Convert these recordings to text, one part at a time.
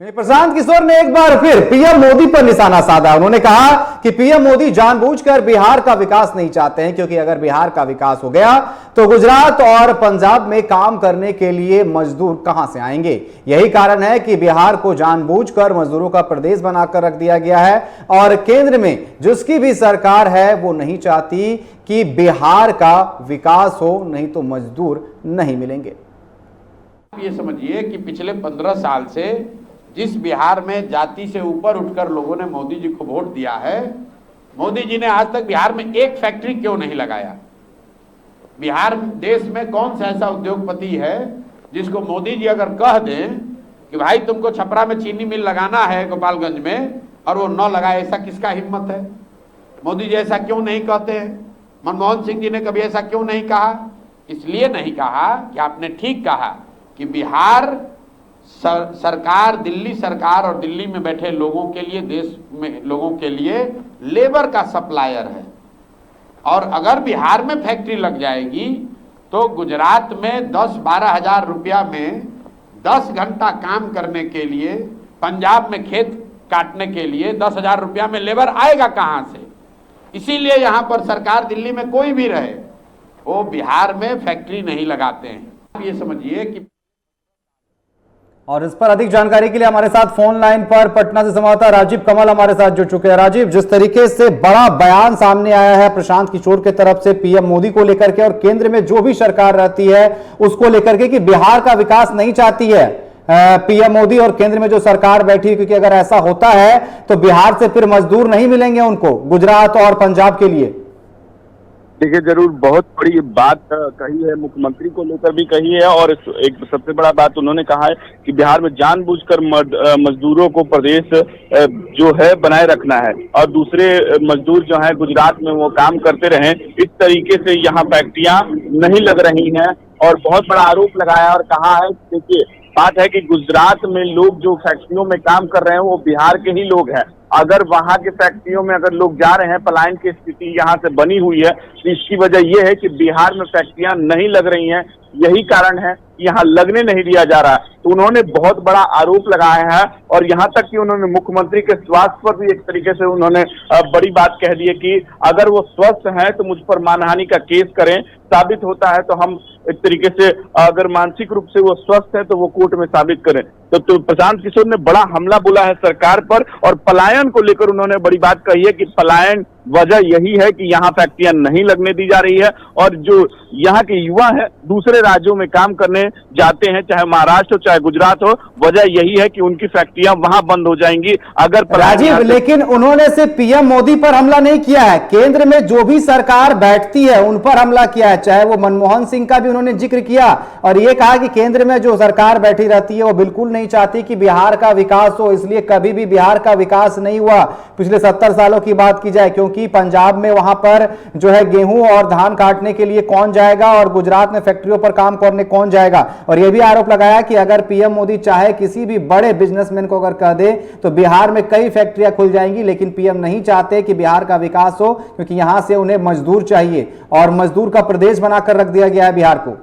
प्रशांत किशोर ने एक बार फिर पीएम मोदी पर निशाना साधा। उन्होंने कहा कि पीएम मोदी जानबूझकर बिहार का विकास नहीं चाहते हैं, क्योंकि अगर बिहार का विकास हो गया तो गुजरात और पंजाब में काम करने के लिए मजदूर कहां से आएंगे। यही कारण है कि बिहार को जानबूझकर मजदूरों का प्रदेश बनाकर रख दिया गया है और केंद्र में जिसकी भी सरकार है वो नहीं चाहती कि बिहार का विकास हो, नहीं तो मजदूर नहीं मिलेंगे। ये समझिए कि पिछले 15 साल से जिस बिहार में जाति से ऊपर उठकर लोगों ने मोदी जी को वोट दिया है, मोदी जी ने आज तक बिहार में एक फैक्ट्री क्यों नहीं लगाया। बिहार देश में कौन सा ऐसा उद्योगपति है जिसको मोदी जी अगर कह दें कि भाई तुमको छपरा में चीनी मिल लगाना है गोपालगंज में, और वो न लगाए, ऐसा किसका हिम्मत है। मोदी जी ऐसा क्यों नहीं कहते हैं। मनमोहन सिंह जी ने कभी ऐसा क्यों नहीं कहा। इसलिए नहीं कहा कि आपने ठीक कहा कि बिहार सरकार, दिल्ली सरकार और दिल्ली में बैठे लोगों के लिए, देश में लोगों के लिए लेबर का सप्लायर है। और अगर बिहार में फैक्ट्री लग जाएगी तो गुजरात में 10-12 हजार रुपया में 10 घंटा काम करने के लिए, पंजाब में खेत काटने के लिए 10,000 रुपया में लेबर आएगा कहां से। इसीलिए यहां पर सरकार, दिल्ली में कोई भी रहे, वो बिहार में फैक्ट्री नहीं लगाते हैं। आप ये समझिए कि और इस पर अधिक जानकारी के लिए हमारे साथ फोन लाइन पर पटना से संवाददाता राजीव कमल हमारे साथ जुड़ चुके हैं। राजीव, जिस तरीके से बड़ा बयान सामने आया है प्रशांत किशोर की तरफ से पीएम मोदी को लेकर के और केंद्र में जो भी सरकार रहती है उसको लेकर के कि बिहार का विकास नहीं चाहती है पीएम मोदी और केंद्र में जो सरकार बैठी, क्योंकि अगर ऐसा होता है तो बिहार से फिर मजदूर नहीं मिलेंगे उनको गुजरात और पंजाब के लिए। देखिए, जरूर बहुत बड़ी बात कही है, मुख्यमंत्री को लेकर भी कही है, और एक सबसे बड़ा बात उन्होंने कहा है कि बिहार में जानबूझकर मजदूरों को प्रदेश जो है बनाए रखना है और दूसरे मजदूर जो है गुजरात में वो काम करते रहें। इस तरीके से यहाँ फैक्ट्रियां नहीं लग रही हैं और बहुत बड़ा आरोप लगाया और कहा है, देखिए बात है कि गुजरात में लोग जो फैक्ट्रियों में काम कर रहे हैं वो बिहार के ही लोग हैं। अगर वहां के फैक्ट्रियों में अगर लोग जा रहे हैं, पलायन की स्थिति यहाँ से बनी हुई है, तो इसकी वजह यह है कि बिहार में फैक्ट्रियां नहीं लग रही हैं। यही कारण है कि यहाँ लगने नहीं दिया जा रहा। तो उन्होंने बहुत बड़ा आरोप लगाया है और यहाँ तक कि उन्होंने मुख्यमंत्री के स्वास्थ्य पर भी एक तरीके से उन्होंने बड़ी बात कह दी है कि अगर वो स्वस्थ हैं तो मुझ पर मानहानि का केस करें, साबित होता है तो हम एक तरीके से, अगर मानसिक रूप से वो स्वस्थ है तो वो कोर्ट में साबित करें। तो प्रशांत किशोर ने बड़ा हमला बोला है सरकार पर और पलायन को लेकर उन्होंने बड़ी बात कही है कि पलायन वजह यही है कि यहाँ फैक्ट्रियां नहीं लगने दी जा रही है और जो यहाँ के युवा है दूसरे राज्यों में काम करने जाते हैं, चाहे महाराष्ट्र हो चाहे गुजरात हो, वजह यही है कि उनकी फैक्ट्रियां वहां बंद हो जाएंगी। अगर राजीव, लेकिन उन्होंने सिर्फ पीएम मोदी पर हमला नहीं किया है, केंद्र में जो भी सरकार बैठती है उन पर हमला किया है। चाहे वो मनमोहन सिंह का भी उन्होंने जिक्र किया और ये कहा कि केंद्र में जो सरकार बैठी रहती है वो बिल्कुल नहीं चाहती कि बिहार का विकास हो, इसलिए कभी भी बिहार का विकास नहीं हुआ पिछले 70 सालों की बात की जाए, क्योंकि पंजाब में वहां पर जो है गेहूं और धान काटने के लिए कौन जाएगा और गुजरात में फैक्ट्रियों पर काम करने कौन जाएगा। और यह भी आरोप लगाया कि अगर पीएम मोदी चाहे किसी भी बड़े बिजनेसमैन को अगर कह दे तो बिहार में कई फैक्ट्रियां खुल जाएंगी, लेकिन पीएम नहीं चाहते कि बिहार का विकास हो, क्योंकि यहां से उन्हें मजदूर चाहिए और मजदूर का प्रदेश बनाकर रख दिया गया है बिहार को।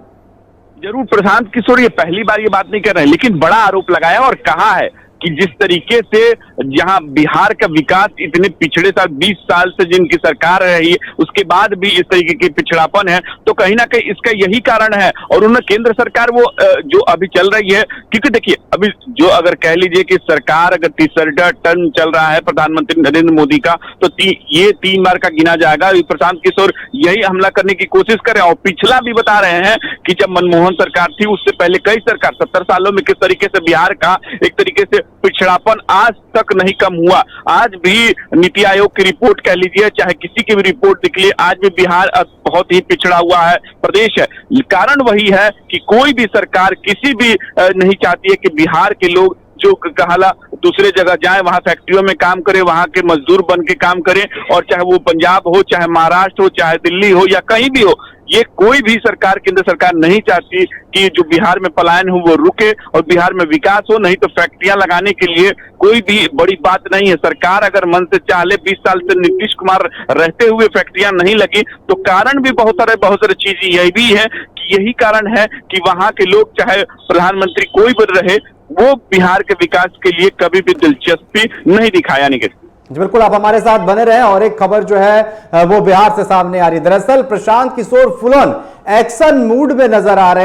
जरूर प्रशांत किशोर ये पहली बार ये बात नहीं कर रहे हैं, लेकिन बड़ा आरोप लगाया और कहा है कि जिस तरीके से जहां बिहार का विकास इतने पिछड़े साल 20 साल से जिनकी सरकार रही उसके बाद भी इस तरीके की पिछड़ापन है, तो कहीं ना कहीं इसका यही कारण है। और उन्हें केंद्र सरकार वो जो अभी चल रही है, क्योंकि देखिए अभी जो अगर कह लीजिए कि सरकार अगर तीसरा टर्म चल रहा है प्रधानमंत्री नरेंद्र मोदी का, तो ये 3 बार का गिना जाएगा। प्रशांत किशोर यही हमला करने की कोशिश कर रहे हैं और पिछला भी बता रहे हैं कि जब मनमोहन सरकार थी उससे पहले कई सरकार 70 सालों में किस तरीके से बिहार का एक तरीके से पिछड़ापन आज तक नहीं कम हुआ। आज भी नीति आयोग की रिपोर्ट कह लीजिए, चाहे किसी की भी रिपोर्ट निकली, आज भी बिहार बहुत ही पिछड़ा हुआ है प्रदेश है। कारण वही है कि कोई भी सरकार किसी भी नहीं चाहती है कि बिहार के लोग जो कहाला दूसरे जगह जाए, वहां फैक्ट्रियों में काम करे, वहां के मजदूर बन के काम करें, और चाहे वो पंजाब हो, चाहे महाराष्ट्र हो, चाहे दिल्ली हो या कहीं भी हो, ये कोई भी सरकार, केंद्र सरकार नहीं चाहती कि जो बिहार में पलायन हो वो रुके और बिहार में विकास हो। नहीं तो फैक्ट्रियां लगाने के लिए कोई भी बड़ी बात नहीं है। सरकार अगर मन से चाह ले, 20 साल से नीतीश कुमार रहते हुए फैक्ट्रियां नहीं लगी, तो कारण भी बहुत सारे चीजें यही भी है कि यही कारण है कि वहां के लोग, चाहे प्रधानमंत्री कोई भी रहे, वो बिहार के विकास के लिए कभी भी दिलचस्पी नहीं दिखाया। निकेश जी बिल्कुल, आप हमारे साथ बने रहें। और एक खबर जो है वो बिहार से सामने आ रही है। दरअसल प्रशांत किशोर फुलन एक्शन मूड में नजर आ रहे हैं।